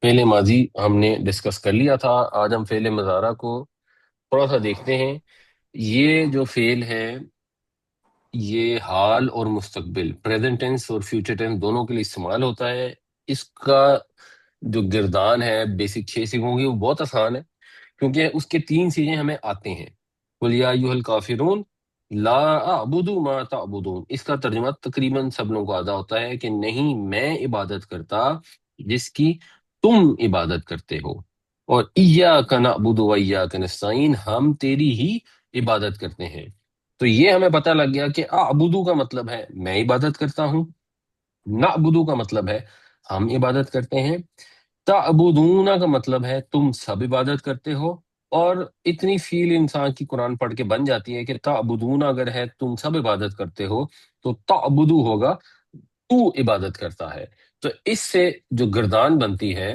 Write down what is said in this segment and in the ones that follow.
فعل ماضی ہم نے ڈسکس کر لیا تھا، آج ہم فعل مضارع کو تھوڑا سا دیکھتے ہیں۔ یہ جو فعل ہے یہ حال اور مستقبل، پریزنٹ ٹینس اور فیوچر ٹینس دونوں کے لیے استعمال ہوتا ہے۔ اس کا جو گردان ہے بیسک 6 سیکھوں گی وہ بہت آسان ہے، کیونکہ اس کے 3 چیزیں ہمیں آتے ہیں۔ قل یا ایھا الکافرون لا اعبد ما تعبدون، اس کا ترجمہ تقریباً سب لوگوں کو آدھا ہوتا ہے کہ نہیں میں عبادت کرتا جس کی تم عبادت کرتے ہو، اور ایاک نعبد و ایاک نستعین، ہم تیری ہی عبادت کرتے ہیں۔ تو یہ ہمیں پتہ لگ گیا کہ اعبدو کا مطلب ہے میں عبادت کرتا ہوں، نعبدو کا مطلب ہے ہم عبادت کرتے ہیں، تعبدون کا مطلب ہے تم سب عبادت کرتے ہو۔ اور اتنی فیل انسان کی قرآن پڑھ کے بن جاتی ہے کہ تعبدون اگر ہے تم سب عبادت کرتے ہو تو تعبدو ہوگا تو عبادت کرتا ہے۔ تو اس سے جو گردان بنتی ہے،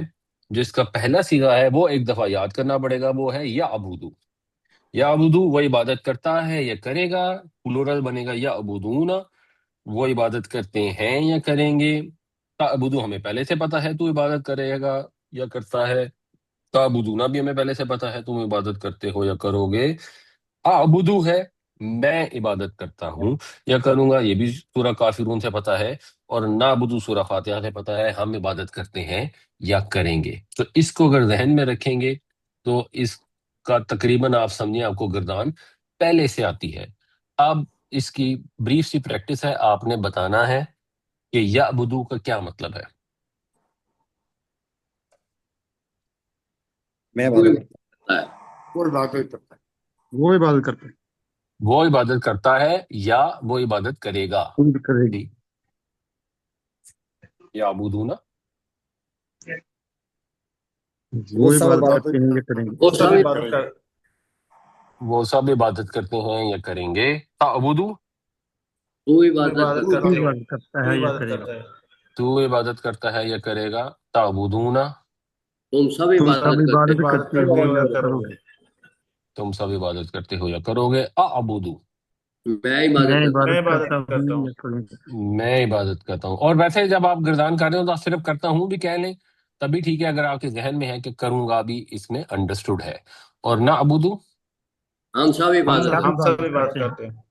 جو اس کا پہلا صیغہ ہے وہ ایک دفعہ یاد کرنا پڑے گا، وہ ہے یعبدو۔ یعبدو وہ عبادت کرتا ہے یا کرے گا، پلورل بنے گا یعبدون، وہ عبادت کرتے ہیں یا کریں گے۔ تعبدو ہمیں پہلے سے پتا ہے تو عبادت کرے گا یا کرتا ہے، تعبدون بھی ہمیں پہلے سے پتا ہے تم عبادت کرتے ہو یا کرو گے۔ اعبدو ہے میں عبادت کرتا ہوں یا کروں گا، یہ بھی سورہ کافرون سے پتا ہے، اور نعبدو سورہ فاتحہ سے پتا ہے ہم عبادت کرتے ہیں یا کریں گے۔ تو اس کو اگر ذہن میں رکھیں گے تو اس کا تقریباً آپ سمجھیں آپ کو گردان پہلے سے آتی ہے۔ اب اس کی بریف سی پریکٹس ہے، آپ نے بتانا ہے کہ یعبدو کا کیا مطلب ہے۔ میں وہ عبادت کرتا ہے، وہ عبادت کرتا ہے، وہ عبادت کرتے ہیں، وہ عبادت کرتا ہے یا وہ عبادت کرے گا۔ خود کرے گا۔ ٹھیک، یعبدون وہ سب عبادت عبادت کرتے ہیں یا کریں گے۔ وہ سب سب عبادت کر وہ سب عبادت کرتے ہیں یا کریں گے۔ تعبدو تو وہ عبادت عبادت کرتا وہ کرتے ہو، عبادت کرتا تو ہے یا عبادت کرے گا۔ کرتا ہے، تو عبادت کرتا ہے یا کرے گا۔ تعبدون تم سب تم عبادت سب کرتے عبادت عبادت کرتے کرتے ہو ہو یا یا کرو کرو گے۔ گے۔ تم سب عبادت کرتے ہو یا کرو گے۔ اعبدو میں میں عبادت کرتا میں عبادت عبادت کرتا کرتا ہوں ہوں، یا کروں گا۔ میں عبادت کرتا ہوں۔ اور ویسے جب آپ گردان کر رہے ہو تو آپ صرف کرتا ہوں بھی کہہ لیں تبھی ٹھیک ہے، اگر آپ کے ذہن میں ہے کہ کروں گا بھی اس میں انڈرسٹوڈ ہے۔ اور نعبدو ہم سب ہم عبادت سب ہم سب عبادت عبادت کرتے ہیں۔ کرتے ہیں۔